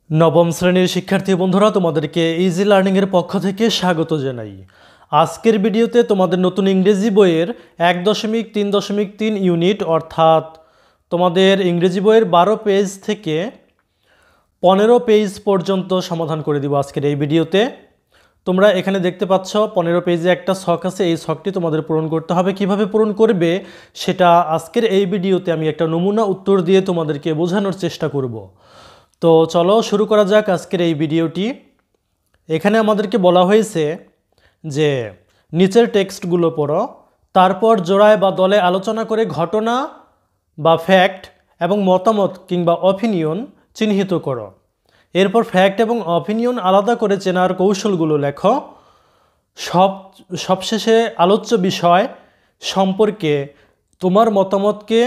নবম শ্রেণীর শিক্ষার্থী বন্ধুরা তোমাদেরকে ইজি লার্নিং এর পক্ষ থেকে স্বাগত জানাই। আজকের ভিডিওতে তোমাদের নতুন ইংরেজি বইয়ের 1.3.3 ইউনিট অর্থাৎ তোমাদের ইংরেজি বইয়ের 12 পেজ থেকে 15 পেজ পর্যন্ত সমাধান করে দিব আজকের এই ভিডিওতে। তোমরা এখানে দেখতে পাচ্ছ 15 পেজে একটা ছক আছে, এই ছকটি তোমাদের পূরণ করতে হবে। কিভাবে পূরণ করবে সেটা আজকের এই ভিডিওতে আমি একটা নমুনা উত্তর দিয়ে তোমাদেরকে বোঝানোর চেষ্টা করব। তো চলো শুরু করা যাক আজকের এই ভিডিওটি। এখানে আমাদেরকে বলা হয়েছে যে নিচের টেক্সটগুলো পড়ো, তারপর জোড়ায় বা দলে আলোচনা করে ঘটনা বা ফ্যাক্ট এবং মতামত কিংবা অপিনিয়ন চিহ্নিত করো। এরপর ফ্যাক্ট এবং অপিনিয়ন আলাদা করে চেনার কৌশলগুলো লেখো। সবশেষে আলোচ্য বিষয় সম্পর্কে তোমার মতামতকে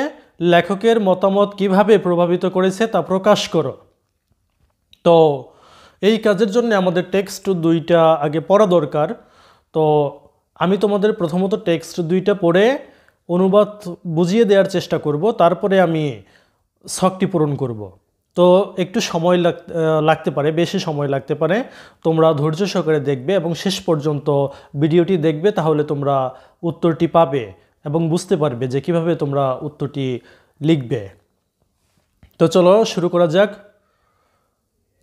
লেখকের মতামত কিভাবে প্রভাবিত করেছে তা প্রকাশ করো। তো এই কাজের জন্য আমাদের টেক্সট দুইটা আগে পড়া দরকার। তো আমি তোমাদের প্রথমত টেক্সট দুইটা পড়ে অনুবাদ বুঝিয়ে দেওয়ার চেষ্টা করব, তারপরে আমি ছকটি পূরণ করব। তো একটু সময় লাগতে পারে, বেশি সময় লাগতে পারে। তোমরা ধৈর্য সহকারে দেখবে এবং শেষ পর্যন্ত ভিডিওটি দেখবে, তাহলে তোমরা উত্তরটি পাবে এবং বুঝতে পারবে যে কিভাবে তোমরা উত্তরটি লিখবে। তো চলো শুরু করা যাক।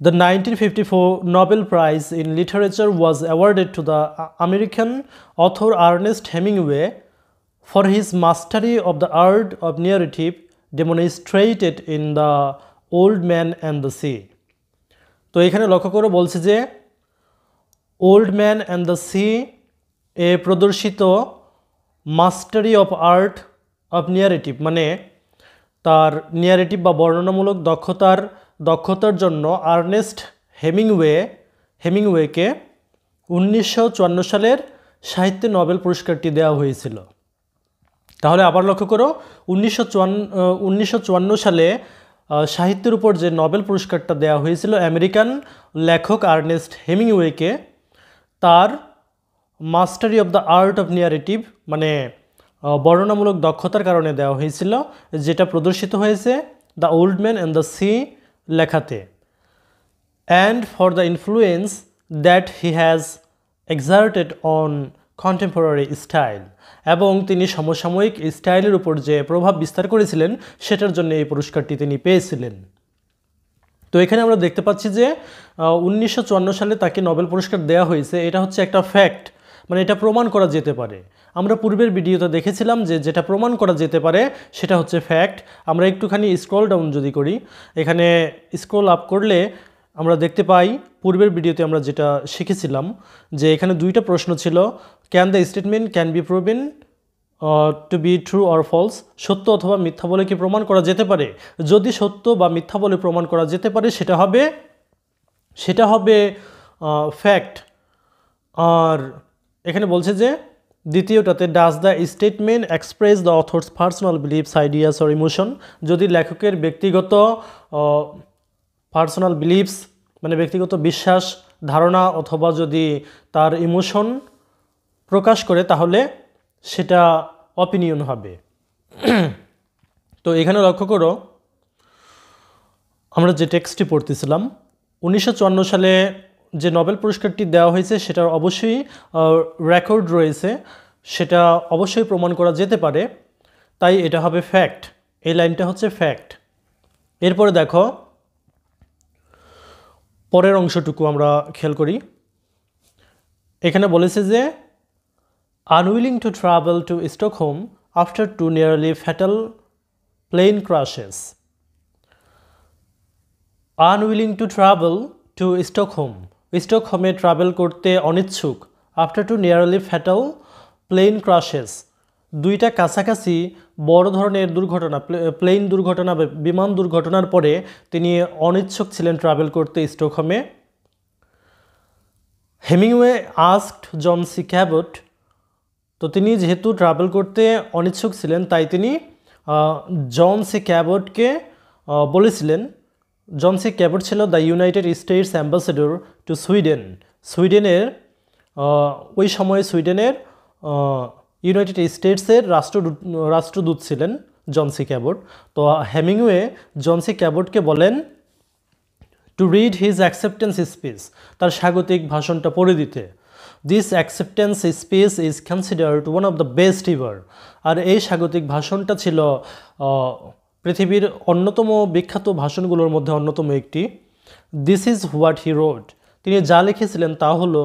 The 1954 Nobel Prize in Literature was awarded to the American author Ernest Hemingway for his mastery of the art of narrative demonstrated in The Old Man and the Sea. তো এখানে লক্ষ্য করে বলছে যে old man and the sea এ প্রদর্শিত mastery of art of narrative, মানে তার ন্যারেটিভ বা বর্ণনামূলক দক্ষতার জন্য আর্নেস্ট হেমিংওয়েকে 1954 সালের সাহিত্যে নোবেল পুরস্কারটি দেওয়া হয়েছিল। তাহলে আবার লক্ষ্য করো, 1954 সালে সাহিত্যের উপর যে নোবেল পুরস্কারটা দেওয়া হয়েছিল আমেরিকান লেখক আর্নেস্ট হেমিংওয়েকে তার mastery of the art of narrative মানে বর্ণনামূলক দক্ষতার কারণে দেওয়া হয়েছিল, যেটা প্রদর্শিত হয়েছে the old man and the sea লেখাতে। And for the influence that he has exerted on contemporary style, এবং তিনি সমসাময়িক স্টাইলের উপর যে প্রভাব বিস্তার করেছিলেন সেটার জন্য এই পুরস্কারটি তিনি পেয়েছিলেন। তো এখানে আমরা দেখতে পাচ্ছি যে 1954 সালে তাকে নোবেল পুরস্কার দেওয়া হয়েছে, এটা হচ্ছে একটা ফ্যাক্ট, মানে এটা প্রমাণ করা যেতে পারে। আমরা পূর্বের ভিডিওতে দেখেছিলাম যে যেটা প্রমাণ করা যেতে পারে সেটা হচ্ছে ফ্যাক্ট। আমরা একটুখানি স্ক্রল ডাউন যদি করি, এখানে স্ক্রল আপ করলে আমরা দেখতে পাই পূর্বের ভিডিওতে আমরা যেটা শিখেছিলাম যে এখানে দুইটা প্রশ্ন ছিল, can the statement can be proven to be true or false, সত্য অথবা মিথ্যা বলে কি প্রমাণ করা যেতে পারে। যদি সত্য বা মিথ্যা বলে প্রমাণ করা যেতে পারে সেটা হবে ফ্যাক্ট। আর এখানে বলছে যে দ্বিতীয়টাতে does the statement express the author's personal beliefs ideas or emotion, যদি লেখকের ব্যক্তিগত পার্সোনাল বিলিভস মানে ব্যক্তিগত বিশ্বাস ধারণা অথবা যদি তার ইমোশন প্রকাশ করে তাহলে সেটা অপিনিয়ন হবে। তো এখানে লক্ষ্য করো, আমরা যে টেক্সটটি পড়তেছিলাম 1954 সালে যে নোবেল পুরস্কারটি দেওয়া হয়েছে সেটার অবশ্যই রেকর্ড রয়েছে, সেটা অবশ্যই প্রমাণ করা যেতে পারে, তাই এটা হবে ফ্যাক্ট। এই লাইনটা হচ্ছে ফ্যাক্ট। এরপরে দেখো পরের অংশটুকু আমরা খেয়াল করি। এখানে বলেছে যে unwilling to travel to Stockholm after 2 nearly fatal plane crashes. Unwilling to travel to Stockholm, স্টকহোমে ট্রাভেল করতে অনিচ্ছুক। After 2 nearly fatal plane crashes, দুইটা কাছাকাছি বড় ধরনের দুর্ঘটনা, প্লেন দুর্ঘটনা বিমান দুর্ঘটনার পরে তিনি অনিচ্ছুক ছিলেন ট্রাভেল করতে স্টকহোমে। হেমিংওয়ে আস্কড জন সি ক্যাবট, তো তিনি যেহেতু ট্রাভেল করতে অনিচ্ছুক ছিলেন তাই তিনি জন সি ক্যাবটকে বলেছিলেন। জন সি ক্যাবট ছিল the United States ambassador to সুইডেনের ওই সময়ে সুইডেনের ইউনাইটেড স্টেটসের রাষ্ট্রদূত ছিলেন জন সি ক্যাবট। তো হেমিংওয়ে জন সি ক্যাবটকে বলেন to read his acceptance speech, তার স্বাগতিক ভাষণটা পড়ে দিতে। This acceptance speech is considered one of the best ever, আর এই স্বাগতিক ভাষণটা ছিল পৃথিবীর অন্যতম বিখ্যাত ভাষণগুলোর মধ্যে অন্যতম একটি। This is what he wrote, তিনি যা লিখেছিলেন তা হলো,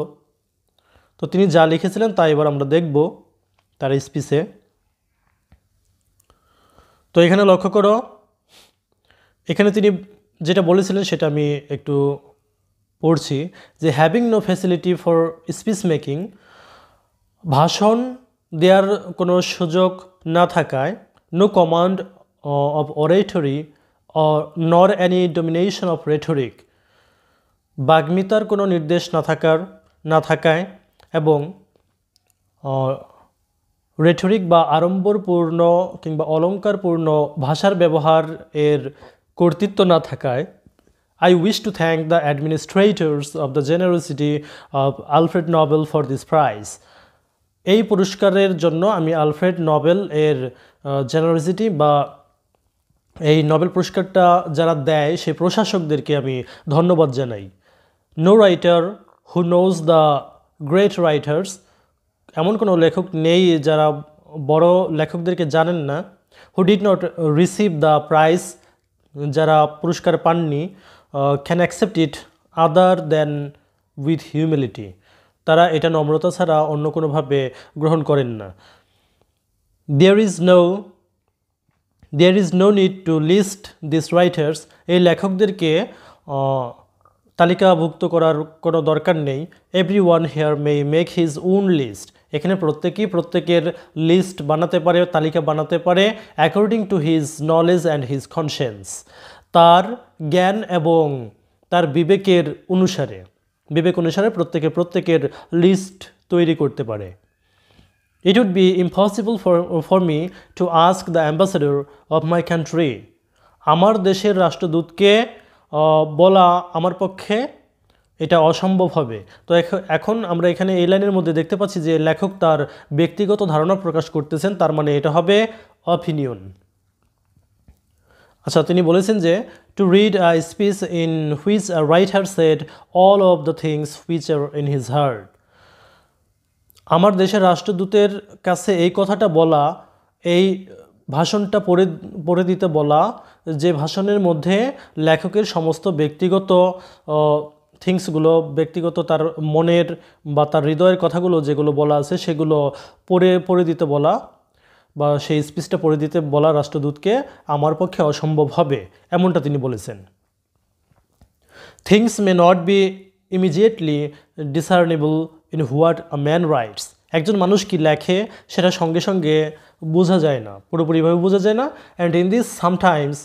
তো তিনি যা লিখেছিলেন তা এবার আমরা দেখব তার স্পিচে। তো এখানে লক্ষ্য করো, এখানে তিনি যেটা বলেছিলেন সেটা আমি একটু পড়ছি, যে having no facility for speech making, ভাষণ দেওয়ার কোনো সুযোগ না থাকায়, নো কমান্ড অফ অরেটরি নর অ্যানি ডমিনেশন অফ রেটরিক, বাগ্মিতার কোনো নির্দেশ না থাকায় এবং রেটরিক বা আড়ম্বরপূর্ণ কিংবা অলঙ্কারপূর্ণ ভাষার ব্যবহার এর কর্তৃত্ব না থাকায়, I wish to thank the administrators of the generosity of Alfred Nobel for this prize. এই পুরস্কারের জন্য আমি আলফ্রেড নোবেল এর জেনারোসিটি বা এই নোবেল পুরস্কারটা যারা দেয় সেই প্রশাসকদেরকে আমি ধন্যবাদ জানাই। No writer who knows the great writers, এমন কোনো লেখক নেই যারা বড় লেখকদেরকে জানেন না। Who did not receive the prize, যারা পুরস্কার পাননি, can accept it other than with humility, তারা এটা নম্রতা ছাড়া অন্য কোনোভাবে গ্রহণ করেন না। There is no need to list this writers, এই লেখকদেরকে তালিকাভুক্ত করার কোনো দরকার নেই। Every one here may make his own list, এখানে প্রত্যেকের লিস্ট বানাতে পারে, তালিকা বানাতে পারে according to his knowledge and his conscience, তার জ্ঞান এবং তার বিবেক অনুসারে প্রত্যেকের লিস্ট তৈরি করতে পারে। It would be impossible for me to ask the ambassador of my country, আমার দেশের রাষ্ট্রদূতকে বলা আমার পক্ষে এটা অসম্ভব হবে। তো এখন আমরা এখানে এই লাইনের মধ্যে দেখতে পাচ্ছি যে লেখক তার ব্যক্তিগত ধারণা প্রকাশ করতেছেন, তার মানে এটা হবে অপিনিয়ন। আচ্ছা, তিনি বলেছেন যে to read a speech in which a writer said all of the things which are in his heart, আমার দেশের রাষ্ট্রদূতের কাছে এই কথাটা বলা, এই ভাষণটা পড়ে দিতে বলা, যে ভাষণের মধ্যে লেখকের সমস্ত ব্যক্তিগত থিংসগুলো, ব্যক্তিগত তার মনের বা তার হৃদয়ের কথাগুলো যেগুলো বলা আছে সেগুলো পড়ে দিতে বলা বা সেই স্পিচটা পড়ে দিতে বলা রাষ্ট্রদূতকে আমার পক্ষে অসম্ভব হবে, এমনটা তিনি বলেছেন। Things may not be immediately discernible in what a man writes, একজন মানুষ কি লেখে সেটা সঙ্গে সঙ্গে বোঝা যায় না, পুরোপুরিভাবে বোঝা যায় না। And in this sometimes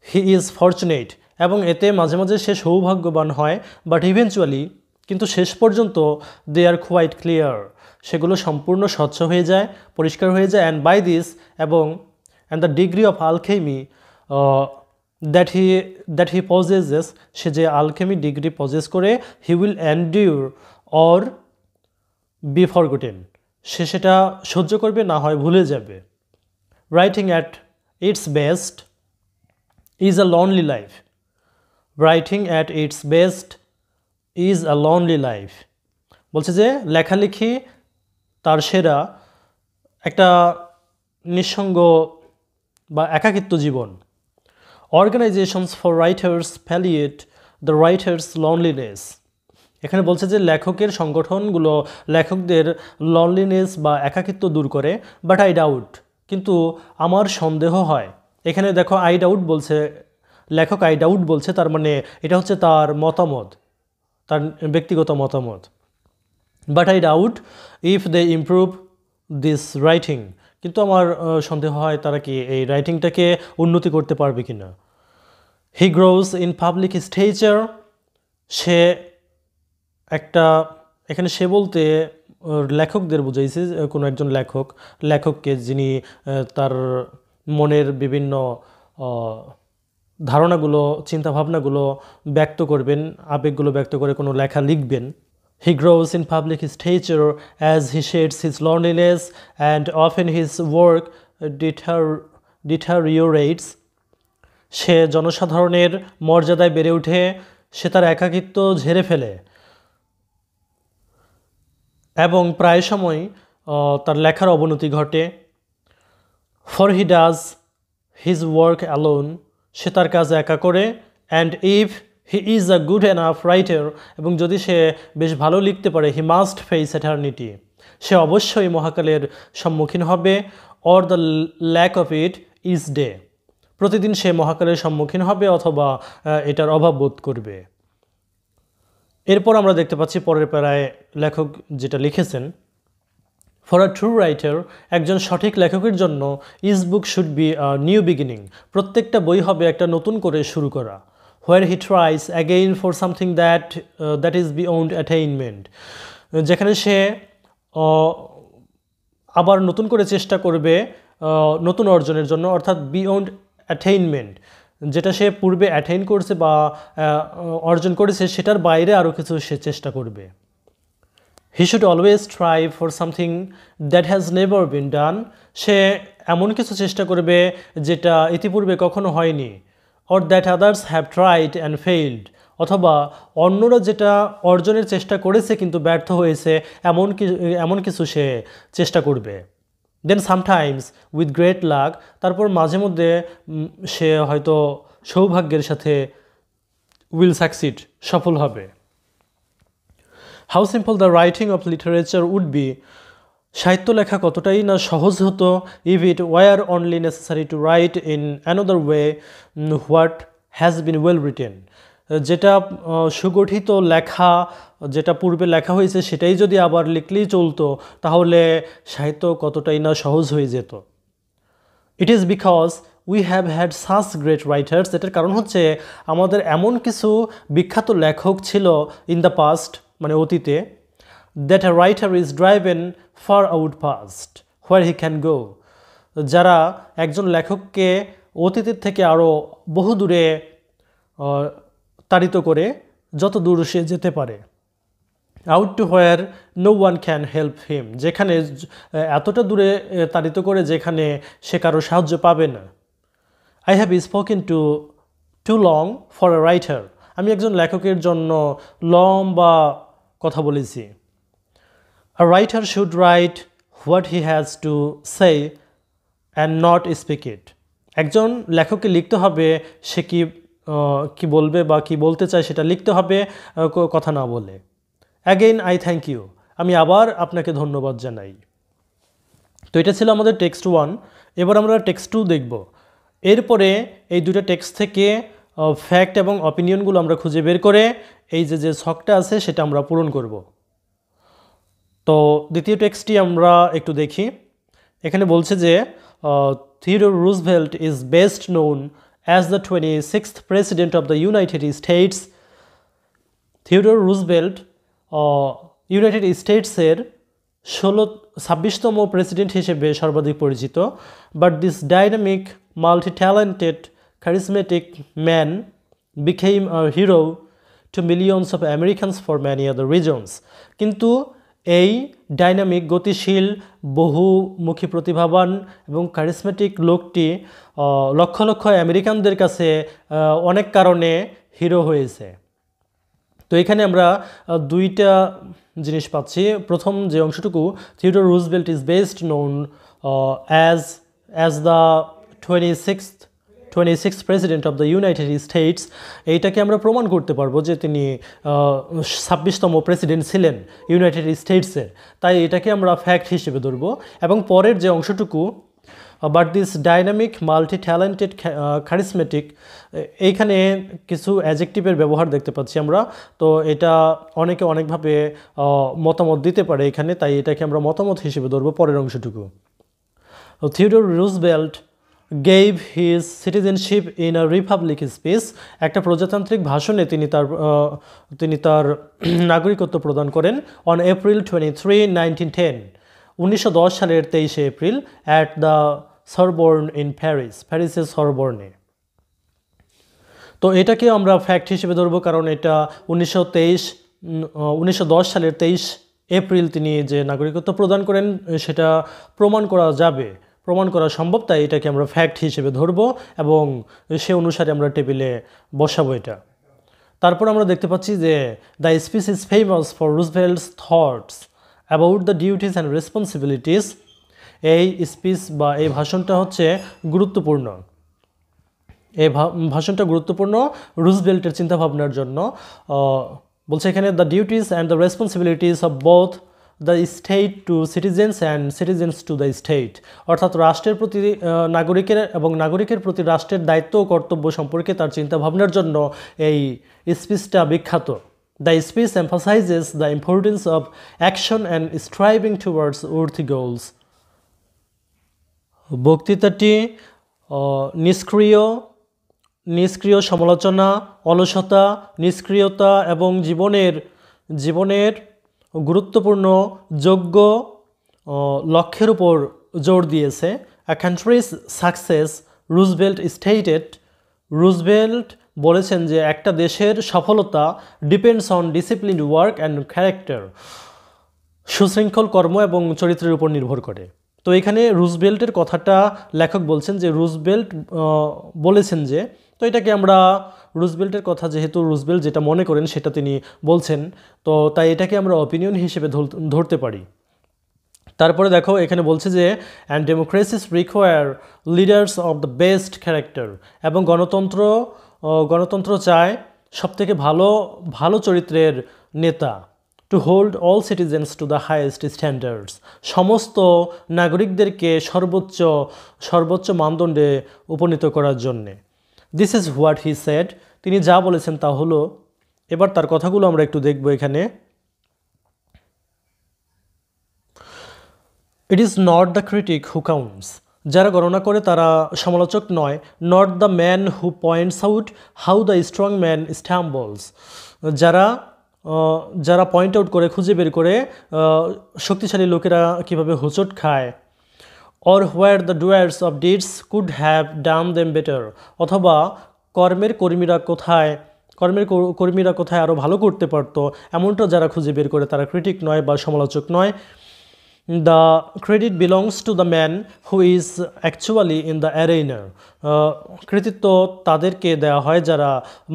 he is fortunate, এবং এতে মাঝে মাঝে সে সৌভাগ্যবান হয়। বাট ইভেনচুয়ালি, কিন্তু শেষ পর্যন্ত দে আর কোয়াইট ক্লিয়ার, সেগুলো সম্পূর্ণ স্বচ্ছ হয়ে যায়, পরিষ্কার হয়ে যায়। And by this, and the degree of alchemy that he possesses, সে যে আলকেমি ডিগ্রি পজেস করে, he will endure or be forgotten, সে সেটা সহ্য করবে, না হয় ভুলে যাবে। Writing at its best is a lonely life, writing at its best is a lonely life, বলছে যে লেখালেখি তার সেরা একটা নিঃসঙ্গ বা একাকিত্ব জীবন। Organisations for writers palliate the writer's loneliness, এখানে বলছে যে লেখকের সংগঠনগুলো লেখকদের লনলিনেস বা একাকিত্ব দূর করে। বাট আই ডাউট, কিন্তু আমার সন্দেহ হয়। এখানে দেখো আই ডাউট বলছে, লেখক আই ডাউট বলছে, তার মানে এটা হচ্ছে তার মতামত, তার ব্যক্তিগত মতামত। But I doubt if they improve this writing, কিন্তু আমার সন্দেহ হয় তারা কি এই রাইটিংটাকে উন্নতি করতে পারবে কি না। হি গ্রোজ ইন পাবলিক স্টেচার, সে একটা, এখানে সে বলতে লেখকদের বুঝাইছে, কোনো একজন লেখককে যিনি তার মনের বিভিন্ন ধারণাগুলো, চিন্তাভাবনাগুলো ব্যক্ত করবেন, আবেগগুলো ব্যক্ত করে কোনো লেখা লিখবেন। He grows in public stature as he shades his loneliness, and often his work deteriorates. সে জনসাধারণের মর্যাদায় বেড়ে ওঠে, সে তার একাকিত্ব ঝেড়ে ফেলে এবং প্রায় সময় তার লেখার অবনতি ঘটে। For he does his work alone, সে তার কাজ একা করে। And if he is a good enough writer, এবং যদি সে বেশ ভালো লিখতে পারে, হি মাস্ট ফেস এটার্নিটি, সে অবশ্যই মহাকালের সম্মুখীন হবে। Or the lack of it each day, প্রতিদিন সে মহাকালের সম্মুখীন হবে অথবা এটার অভাব বোধ করবে। এরপর আমরা দেখতে পাচ্ছি পরের প্যারায় লেখক যেটা লিখেছেন, ফর আ ট্রু রাইটার, একজন সঠিক লেখকের জন্য each book should be a new beginning, প্রত্যেকটা বই হবে একটা নতুন করে শুরু করা। Where he tries again for something that is beyond attainment, যেখানে সে আবার নতুন করে চেষ্টা করবে নতুন অর্জনের জন্য, অর্থাৎ বিয়ন্ড অ্যাটেইনমেন্ট, যেটা সে পূর্বে অ্যাটেইন করছে বা অর্জন করেছে সেটার বাইরে আরও কিছু সে চেষ্টা করবে। He should always try for something that has never been done, সে এমন কিছু চেষ্টা করবে যেটা ইতিপূর্বে কখনো হয়নি। Or that others have tried and failed, অথবা অন্যরা যেটা অর্জনের চেষ্টা করেছে কিন্তু ব্যর্থ হয়েছে এমন কিছু সে চেষ্টা করবে। দেন সামটাইমস উইথ গ্রেট লাক, তারপর মাঝে মধ্যে সে হয়তো সৌভাগ্যের সাথে উইল সাকসিড, সফল হবে। How simple the writing of literature would be, সাহিত্য লেখা কতটাই না সহজ হতো, if it were only necessary to write in another way what has been well written, যেটা সুগঠিত লেখা, যেটা পূর্বে লেখা হয়েছে সেটাই যদি আবার লিখলেই চলতো, তাহলে সাহিত্য কতটাই না সহজ হয়ে যেত। It is because we have had such great writers, এটার কারণ হচ্ছে আমাদের এমন কিছু বিখ্যাত লেখক ছিল ইন দ্য পাস্ট, মানে অতীতে, that a writer is driven far out past where he can go, যারা একজন লেখককে অতীতের থেকে আরও বহু দূরে তাড়িত করে যত দূর সে যেতে পারে। Out to where no one can help him, যেখানে এতটা দূরে তাড়িত করে যেখানে সে কারো সাহায্য পাবে না। I have spoken to long for a writer, আমি একজন লেখকের জন্য লম্বা কথা বলেছি। A writer should write what he has to say and not speak ইট, একজন লেখককে লিখতে হবে সে কি বলবে বা কি বলতে চায় সেটা লিখতে হবে, কথা না বলে। অ্যাগেইন আই থ্যাংক ইউ, আমি আবার আপনাকে ধন্যবাদ জানাই। তো এটা ছিল আমাদের টেক্সট 1। এবার আমরা টেক্সট 2 দেখব। এরপরে এই দুটো টেক্সট থেকে ফ্যাক্ট এবং অপিনিয়নগুলো আমরা খুঁজে বের করে এই যে ছকটা আছে সেটা আমরা পূরণ করব। তো দ্বিতীয় টেক্সটটি আমরা একটু দেখি। এখানে বলছে যে Theodore Roosevelt is best known as the 26th president of the United States. Theodore Roosevelt United স্টেটসের 26তম প্রেসিডেন্ট হিসেবে সর্বাধিক পরিচিত। But this dynamic multi talented charismatic man became a hero to millions of Americans for many other reasons. কিন্তু এই dynamic, গতিশীল, বহুমুখী, প্রতিভাবান এবং কারিসমেটিক লোকটি লক্ষ লক্ষ আমেরিকানদের কাছে অনেক কারণে হিরো হয়েছে। তো এখানে আমরা দুইটা জিনিস পাচ্ছি। প্রথম যে অংশটুকু, Theodore Roosevelt is best known as the 26th president of the United states, এইটাকে আমরা প্রমাণ করতে পারবো যে তিনি 26তম প্রেসিডেন্ট ছিলেন ইউনাইটেড স্টেটসের, তাই এটাকে আমরা ফ্যাক্ট হিসেবে ধরব। এবং পরের যে অংশটুকু, but this dynamic multi talented charismatic, এইখানে কিছু অ্যাডজেক্টিভের ব্যবহার দেখতে পাচ্ছি আমরা। তো এটা অনেকে অনেকভাবে মতামত দিতে পারে এখানে, তাই এটাকে আমরা মতামত হিসেবে ধরব। পরের অংশটুকু, Theodore Roosevelt gave his citizenship in a Republic speech, একটা প্রজাতান্ত্রিক ভাষণে তিনি তার নাগরিকত্ব প্রদান করেন। অন এপ্রিল 23, 1910, 1910 সালের 23শে April, at the Sorbonne in Paris, প্যারিসের সরবোর্নে। তো এটাকে আমরা ফ্যাক্ট হিসেবে ধরবো, কারণ এটা 1910 সালের 23 এপ্রিল তিনি যে নাগরিকত্ব প্রদান করেন সেটা প্রমাণ করা যাবে, প্রমাণ করা সম্ভব, তাই এটাকে আমরা ফ্যাক্ট হিসেবে ধরবো এবং সে অনুসারে আমরা টেবিলে বসাবো এটা। তারপর আমরা দেখতে পাচ্ছি যে the speech is famous for Roosevelt's thoughts about the duties and responsibilities. এই স্পিচ বা এই ভাষণটা হচ্ছে গুরুত্বপূর্ণ, এই ভাষণটা গুরুত্বপূর্ণ রুজভেল্টের চিন্তাভাবনার জন্য। বলছে এখানে the duties and the responsibilities of both the state to citizens and citizens to the state, অর্থাৎ রাষ্ট্রের প্রতি নাগরিকের এবং নাগরিকের প্রতি রাষ্ট্রের দায়িত্ব ও কর্তব্য সম্পর্কে তার চিন্তাভাবনার জন্য এই স্পিচটা বিখ্যাত। The speech emphasises the importance of action and striving towards worthy goals. বক্তৃতাটি নিষ্ক্রিয় সমালোচনা, অলসতা, নিষ্ক্রিয়তা এবং জীবনের গুরুত্বপূর্ণ যোগ্য লক্ষ্যের উপর জোর দিয়েছে। আ কান্ট্রিজ সাকসেস, রুজভেল্ট বলেছেন যে একটা দেশের সফলতা depends on disciplined work and character, সুশৃঙ্খল কর্ম এবং চরিত্রের উপর নির্ভর করে। তো এখানে রুজভেল্টের কথাটা লেখক বলছেন যে রুজভেল্ট বলেছেন যে, তো এটাকে আমরা রুজভেল্টের কথা যেহেতু রুজভেল্ট যেটা মনে করেন সেটা তিনি বলছেন, তো তাই এটাকে আমরা অপিনিয়ন হিসেবে ধরতে পারি। তারপরে দেখো এখানে বলছে যে and democracies require leaders of the best character, এবং গণতন্ত্র চায় সবথেকে ভালো চরিত্রের নেতা। To hold all citizens to the highest standards, সমস্ত নাগরিকদেরকে সর্বোচ্চ মানদণ্ডে উপনীত করার জন্যে। This is what he said, তিনি যা বলেছেন তা হলো। এবার তার কথাগুলো আমরা একটু দেখব এখানে। It is not the critic who counts, যারা গণনা করে তারা সমালোচক নয়। Not the man who points out how the strong man stumbles, যারা পয়েন্ট আউট করে, খুঁজে বের করে শক্তিশালী লোকেরা কীভাবে হোঁচট খায়। Or where the Dooars of deeds could have done them better, অথবা কর্মের কর্মীরা কোথায় আরও ভালো করতে পারতো, এমনটা যারা খুঁজে বের করে তারা ক্রিটিক নয় বা সমালোচক নয়। The credit belongs to the man who is actually in the arena, কৃতিত্ব তাদেরকে দেওয়া হয় যারা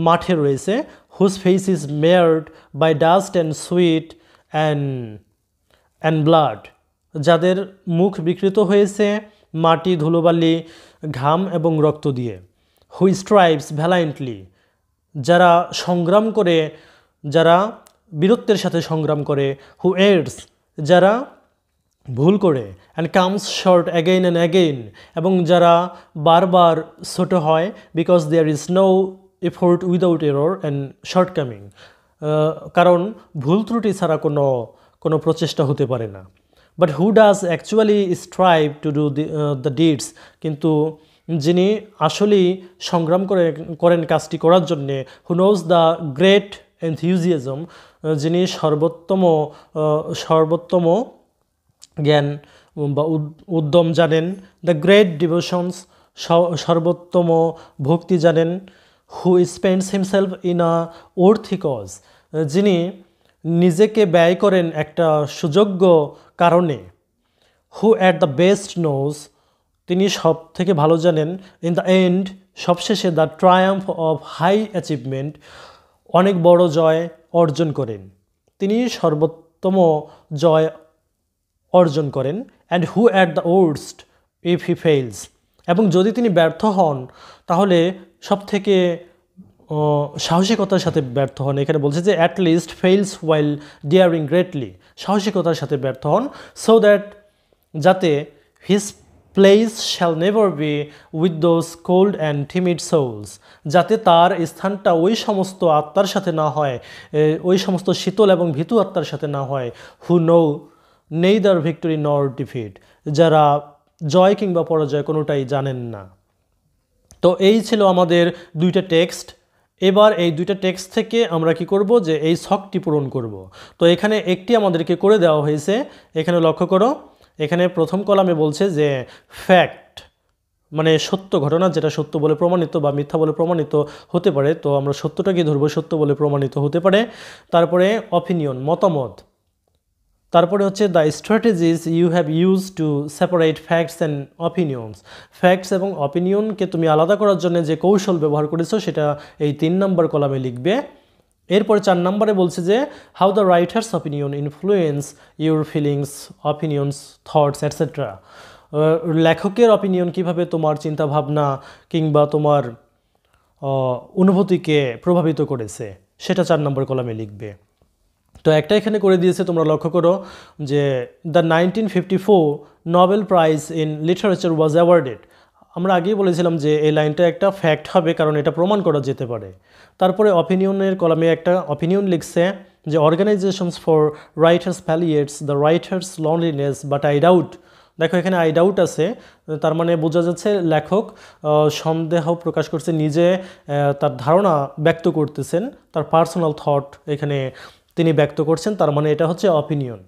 মাঠে রয়েছে। Whose face is marred by dust and sweat and blood, যাদের মুখ বিকৃত হয়েছে মাটি, ধুলোবালি, ঘাম এবং রক্ত দিয়ে। হু স্ট্রাইভস ভ্যালাইন্টলি, যারা সংগ্রাম করে, যারা বীরত্বের সাথে সংগ্রাম করে। হু এডস, যারা ভুল করে। And comes short again and again, এবং যারা বারবার ছোট হয়। Because there is no effort without error and shortcoming, কারণ ভুল ত্রুটি ছাড়া কোনো প্রচেষ্টা হতে পারে না। But who does actually strive to do the deeds, কিন্তু যিনি আসলেই সংগ্রাম করেন কাজটি করার জন্যে। Who knows the great enthusiasm, যিনি সর্বোত্তম জ্ঞান বা উদ্যম জানেন। দ্য গ্রেট ডিভোশনস, সর্বোত্তম ভক্তি জানেন। Who spends himself in a worthy cause, যিনি নিজেকে ব্যয় করেন একটা সুযোগ্য কারণে। Who at the best knows, তিনি সব থেকে ভালো জানেন। ইন দ্য এন্ড, সবশেষে the triumph of high achievement, অনেক বড় জয় অর্জন করেন। তিনি সর্বোত্তম জয় অর্জন করেন। And who at the worst if he fails, এবং যদি তিনি ব্যর্থ হন তাহলে সব থেকে সাহসিকতার সাথে ব্যর্থ হন। এখানে বলছে যে at least fails while daring greatly, সাহসিকতার সাথে ব্যর্থ হন। সো দ্যাট, যাতে his place shall never be with those cold and timid souls, যাতে তার স্থানটা ওই সমস্ত আত্মার সাথে না হয়, ওই সমস্ত শীতল এবং ভীতু আত্মার সাথে না হয়। হু নো নেইদার ভিক্টরি নর ডিফিট, যারা জয় কিংবা পরাজয় কোনোটাই জানেন না। তো এই ছিল আমাদের দুইটা টেক্সট। এবার এই দুইটা টেক্সট থেকে আমরা কি করব, যে এই ছকটি পূরণ করব। তো এখানে একটি আমাদেরকে করে দেওয়া হয়েছে, এখানে লক্ষ্য করো। এখানে প্রথম কলামে বলছে যে ফ্যাক্ট, মানে সত্য ঘটনা, যেটা সত্য বলে প্রমাণিত বা মিথ্যা বলে প্রমাণিত হতে পারে। তো আমরা সত্যটাকে ধরবো, সত্য বলে প্রমাণিত হতে পারে। তারপরে অপিনিয়ন, মতামত। তারপরে হচ্ছে the strategies you have use to separate facts and opinions, facts এবং অপিনিয়নকে তুমি আলাদা করার জন্য যে কৌশল ব্যবহার করেছো সেটা এই 3 নম্বর কলামে লিখবে। এরপরে 4 নম্বরে বলছে যে how the writer's opinion influence your feelings, opinions, thoughts etcetera. লেখকের অপিনিয়ন কিভাবে তোমার চিন্তাভাবনা কিংবা তোমার অনুভূতিকে প্রভাবিত করেছে, সেটা 4 নম্বর কলামে লিখবে। তো একটা এখানে করে দিয়েছে, তোমরা লক্ষ্য করো যে the 1954 Nobel prize in literature was awarded. আমরা আগেই বলেছিলাম যে এই লাইনটা একটা ফ্যাক্ট হবে, কারণ এটা প্রমাণ করা যেতে পারে। তারপরে অপিনিয়নের কলামে একটা অপিনিয়ন লিখছে যে organisations for writers palliates the writer's loneliness but I doubt. দেখো এখানে আই ডাউট আছে, তার মানে বোঝা যাচ্ছে লেখক সন্দেহ প্রকাশ করছে, নিজে তার ধারণা ব্যক্ত করতেছেন, তার পার্সোনাল থট এখানে তিনি ব্যক্ত করছেন, তার মানে এটা হচ্ছে অপিনিয়ন।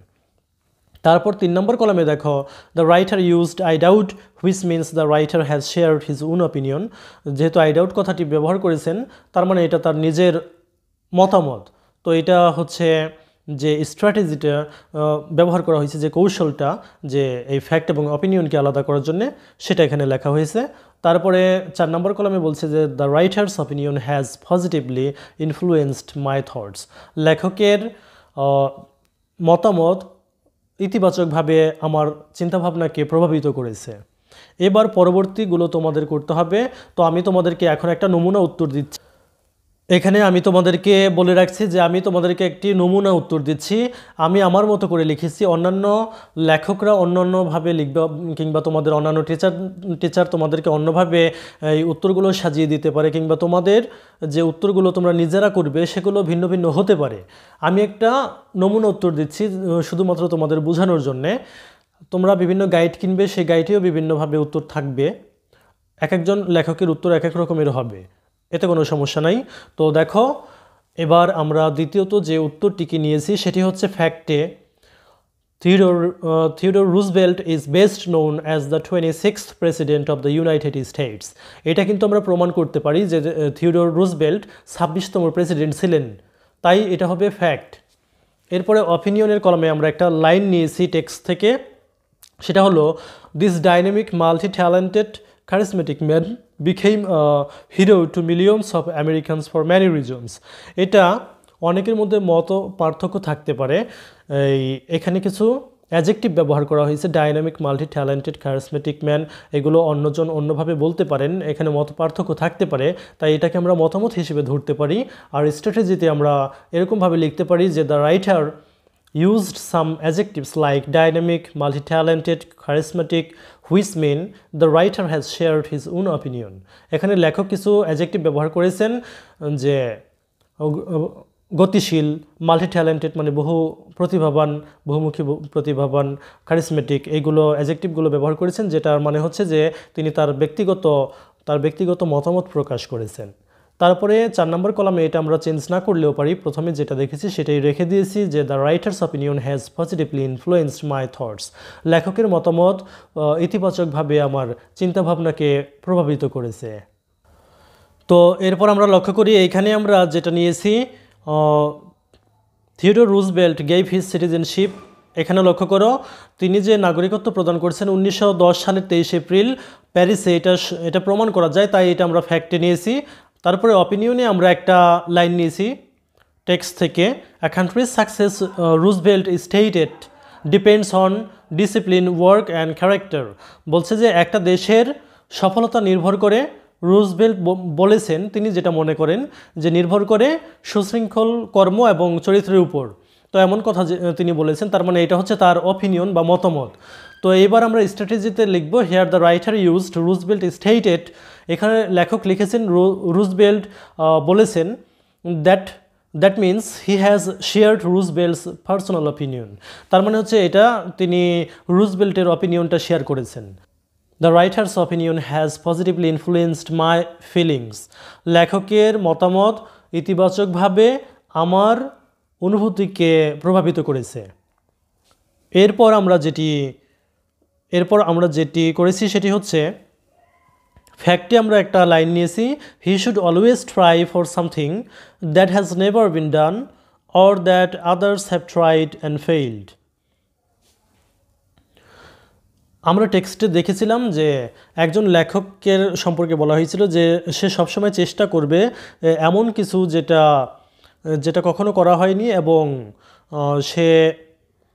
তারপর 3 নম্বর কলামে দেখো the writer used I doubt which means the writer has shared his own opinion. যেহেতু আই ডাউট কথাটি ব্যবহার করেছেন, তার মানে এটা তার নিজের মতামত। তো এটা হচ্ছে যে স্ট্র্যাটেজিটা ব্যবহার করা হয়েছে, যে কৌশলটা, যে এই ফ্যাক্ট এবং অপিনিয়নকে আলাদা করার জন্য, সেটা এখানে লেখা হয়েছে। তারপরে 4 নম্বর কলামে বলছে যে the writer's opinion has positively influenced my thoughts. লেখকের মতামত ইতিবাচকভাবে আমার চিন্তাভাবনাকে প্রভাবিত করেছে। এবার পরবর্তীগুলো তোমাদের করতে হবে। তো আমি তোমাদেরকে এখন একটা নমুনা উত্তর দিচ্ছি। এখানে আমি তোমাদেরকে বলে রাখছি যে আমি তোমাদেরকে একটি নমুনা উত্তর দিচ্ছি, আমি আমার মতো করে লিখেছি। অন্যান্য লেখকরা অন্যান্যভাবে লিখবে, কিংবা তোমাদের অন্যান্য টিচার তোমাদেরকে অন্যভাবে এই উত্তরগুলো সাজিয়ে দিতে পারে, কিংবা তোমাদের যে উত্তরগুলো তোমরা নিজেরা করবে সেগুলো ভিন্ন ভিন্ন হতে পারে। আমি একটা নমুনা উত্তর দিচ্ছি শুধুমাত্র তোমাদের বোঝানোর জন্যে। তোমরা বিভিন্ন গাইড কিনবে, সেই গাইডেও বিভিন্নভাবে উত্তর থাকবে, এক একজন লেখকের উত্তর এক এক রকমের হবে, এতে কোনো সমস্যা নাই। তো দেখো এবার আমরা দ্বিতীয়ত যে উত্তরটিকে নিয়েছি সেটি হচ্ছে ফ্যাক্টে Theodore Roosevelt is best known as the 26th president of the United States. এটা কিন্তু আমরা প্রমাণ করতে পারি যে থিওডোর রুজভেল্ট 26তম প্রেসিডেন্ট ছিলেন, তাই এটা হবে ফ্যাক্ট। এরপরে অপিনিয়নের কলমে আমরা একটা লাইন নিয়েছি টেক্সট থেকে, সেটা হলো this dynamic multi talented charismatic man became a hero to millions of Americans for many reasons. এটা অনেকের মধ্যে মত পার্থক্য থাকতে পারে। এখানে কিছু অ্যাডজেক্টিভ ব্যবহার করা হয়েছে, dynamic, multi talented, charismatic man, এগুলো অন্যজন অন্যভাবে বলতে পারেন, এখানে মত পার্থক্য থাকতে পারে, তাই এটাকে আমরা মতামত হিসেবে ধরতে পারি। আর স্ট্র্যাটেজিতে আমরা এরকমভাবে লিখতে পারি যে the writer used some adjectives like dynamic, multi-talented, charismatic, which mean the writer has shared his own opinion. এখানে লেখক কিছু অ্যাডজেক্টিভ ব্যবহার করেছেন, যে গতিশীল, মাল্টি ট্যালেন্টেড মানে বহু প্রতিভাবান, বহুমুখী প্রতিভাবান, কারিসমেটিক, এইগুলো অ্যাডজেক্টিভগুলো ব্যবহার করেছেন, যেটার মানে হচ্ছে যে তিনি তার ব্যক্তিগত মতামত প্রকাশ করেছেন। তারপরে 4 নম্বর কলামে এটা আমরা চেঞ্জ না করলেও পারি, প্রথমে যেটা দেখেছি সেটাই রেখে দিয়েছি যে the writer's opinion has positively influenced my thoughts. লেখকের মতামত ইতিবাচকভাবে আমার চিন্তাভাবনাকে প্রভাবিত করেছে। তো এরপর আমরা লক্ষ্য করি এইখানে আমরা যেটা নিয়েছি Theodore Roosevelt gave his citizenship. এখানে লক্ষ্য করো তিনি যে নাগরিকত্ব প্রদান করছেন 1910 সালের 23 এপ্রিল প্যারিসে, এটা প্রমাণ করা যায়, তাই এটা আমরা ফ্যাক্টে নিয়েছি। তারপরে অপিনিয়নে আমরা একটা লাইন নিয়েছি টেক্সট থেকে, a country's success Roosevelt stated depends on discipline, work and character. বলছে যে একটা দেশের সফলতা নির্ভর করে, রুজভেল্ট বলেছেন তিনি যেটা মনে করেন যে নির্ভর করে সুশৃঙ্খল কর্ম এবং চরিত্রের উপর। তো এমন কথা তিনি বলেছেন, তার মানে এটা হচ্ছে তার অপিনিয়ন বা মতামত। তো এইবার আমরা স্ট্র্যাটেজিতে লিখব here the writer used Roosevelt stated. এখানে লেখক লিখেছেন রুজভেল্ট বলেছেন, that means he has shared Roosevelt's personal opinion. তার মানে হচ্ছে এটা তিনি রুজভেল্টের অপিনিয়নটা শেয়ার করেছেন। The writer's opinion has positively influenced my feelings. লেখকের মতামত ইতিবাচকভাবে আমার অনুভূতিকে প্রভাবিত করেছে। এরপর আমরা যেটি করেছি সেটি হচ্ছে ফ্যাক্টে আমরা একটা লাইন নিয়েছি, হি should always try for something that has never been done or that others have tried and failed. আমরা টেক্সটে দেখেছিলাম যে একজন লেখকের সম্পর্কে বলা হয়েছিল যে সে সবসময় চেষ্টা করবে এমন কিছু যেটা যেটা কখনো করা হয়নি, এবং সে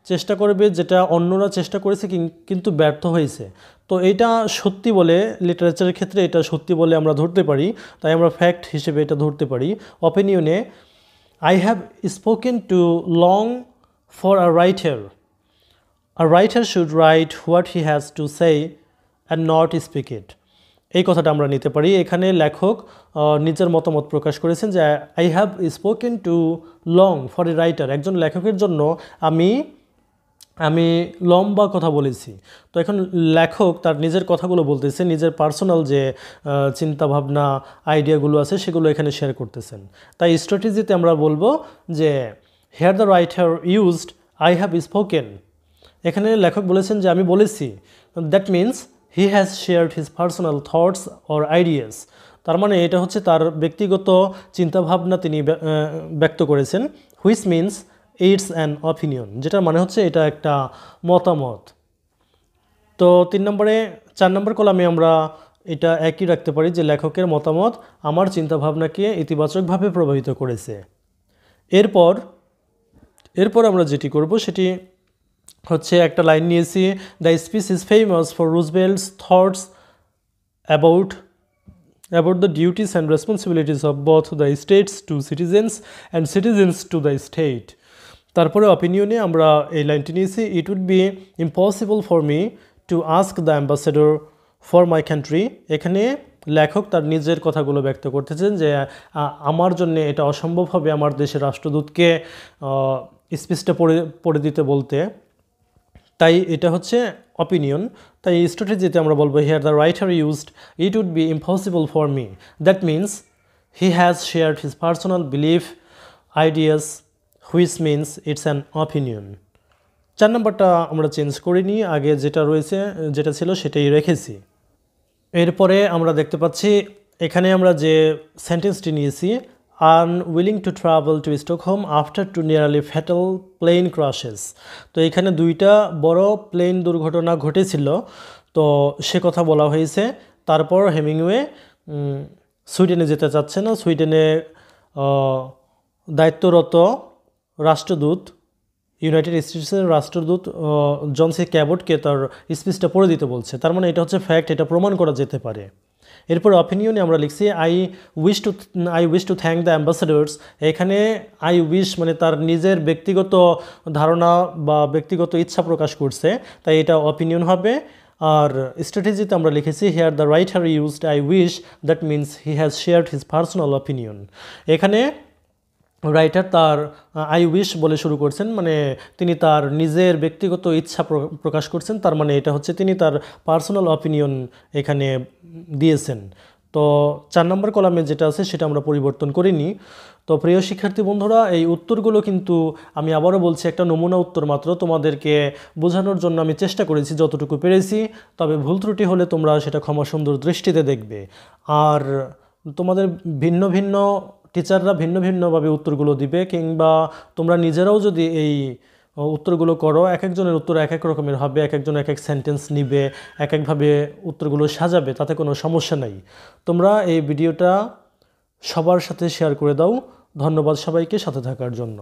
চেষ্টা করবে যেটা অন্যরা চেষ্টা করেছে কিন্তু ব্যর্থ হয়েছে। তো এটা সত্যি বলে লিটারেচারের ক্ষেত্রে এটা সত্যি বলে আমরা ধরতে পারি, তাই আমরা ফ্যাক্ট হিসেবে এটা ধরতে পারি। অপিনিয়নে I have spoken too long for a writer. A writer should write what he has to say and not speak it. এই কথাটা আমরা নিতে পারি। এখানে লেখক নিজের মতামত প্রকাশ করেছেন যে I have spoken to long for a writer, একজন লেখকের জন্য আমি লম্বা কথা বলেছি। তো এখন লেখক তার নিজের কথাগুলো বলতেছে, নিজের পার্সোনাল যে চিন্তাভাবনা আইডিয়াগুলো আছে সেগুলো এখানে শেয়ার করতেছেন। তাই স্ট্র্যাটেজিতে আমরা বলবো যে here the writer used I have spoken. এখানে লেখক বলেছেন যে আমি বলেছি, that means he has shared his personal thoughts or ideas. তার মানে এটা হচ্ছে তার ব্যক্তিগত চিন্তাভাবনা তিনি ব্যক্ত করেছেন। Which means it's an opinion, যেটার মানে হচ্ছে এটা একটা মতামত। তো 4 নম্বর কলামে আমরা এটা একই রাখতে পারি যে লেখকের মতামত আমার চিন্তাভাবনাকে ইতিবাচকভাবে প্রভাবিত করেছে। এরপর আমরা যেটি করব সেটি হচ্ছে একটা লাইন নিয়েছি, the speech is famous for Roosevelt's thoughts about the duties and responsibilities of both the states to citizens and citizens to the state. তারপরে অপিনিয়নে আমরা এই লাইনটি নিয়েছি, it would be impossible for me to ask the ambassador for my country. এখানে লেখক তার নিজের কথাগুলো ব্যক্ত করতেছেন যে আমার জন্য এটা অসম্ভব হবে আমার দেশের রাষ্ট্রদূতকে স্পিচটা পড়ে দিতে বলতে। তাই এটা হচ্ছে অপিনিয়ন। তাই স্ট্র্যাটেজিতে আমরা বলবো here the writer used it would be impossible for me, that means he has shared his personal belief ideas which means it's an opinion. 4 নম্বরটা আমরা চেঞ্জ করিনি, আগে যেটা ছিল সেটাই রেখেছি। এরপরে আমরা দেখতে পাচ্ছি এখানে আমরা যে সেন্টেন্সটি নিয়েছি, unwilling to travel to Stockholm after 2 nearly fatal plane crashes. তো এখানে 2টা বড় প্লেন দুর্ঘটনা ঘটেছিল, তো সে কথা বলা হয়েছে। তারপর হেমিংওয়ে সুইডেনে যেতে চাচ্ছে না, সুইডেনে দায়িত্বরত রাষ্ট্রদূত, ইউনাইটেড স্টেটসের রাষ্ট্রদূত জন সি ক্যাবটকে তার স্পিচটা পড়ে দিতে বলছে। তার মানে এটা হচ্ছে ফ্যাক্ট, এটা প্রমাণ করা যেতে পারে। এরপর অপিনিয়নে আমরা লিখছি I wish to thank the ambassadors. এখানে আই উইশ মানে তার নিজের ব্যক্তিগত ধারণা বা ব্যক্তিগত ইচ্ছা প্রকাশ করছে, তাই এটা অপিনিয়ন হবে। আর স্ট্র্যাটেজিতে আমরা লিখেছি here the writer used I wish, that means he has shared his personal opinion. এখানে রাইটার তার আই উইশ বলে শুরু করছেন, মানে তিনি তার নিজের ব্যক্তিগত ইচ্ছা প্রকাশ করছেন। তার মানে এটা হচ্ছে তিনি তার পার্সোনাল অপিনিয়ন এখানে দিয়েছেন। তো 4 নম্বর কলামে যেটা আছে সেটা আমরা পরিবর্তন করিনি। তো প্রিয় শিক্ষার্থী বন্ধুরা, এই উত্তরগুলো কিন্তু আমি আবারও বলছি একটা নমুনা উত্তর মাত্র, তোমাদেরকে বোঝানোর জন্য আমি চেষ্টা করেছি যতটুকু পেরেছি। তবে ভুল ত্রুটি হলে তোমরা সেটা ক্ষমা সুন্দর দৃষ্টিতে দেখবে। আর তোমাদের ভিন্ন ভিন্ন টিচাররা ভিন্ন ভিন্নভাবে উত্তরগুলো দিবে, কিংবা তোমরা নিজেরাও যদি এই উত্তরগুলো করো, এক একজনের উত্তর এক এক রকমের হবে, এক একজন এক এক সেন্টেন্স নিবে, এক একভাবে উত্তরগুলো সাজাবে, তাতে কোনো সমস্যা নাই। তোমরা এই ভিডিওটা সবার সাথে শেয়ার করে দাও। ধন্যবাদ সবাইকে সাথে থাকার জন্য।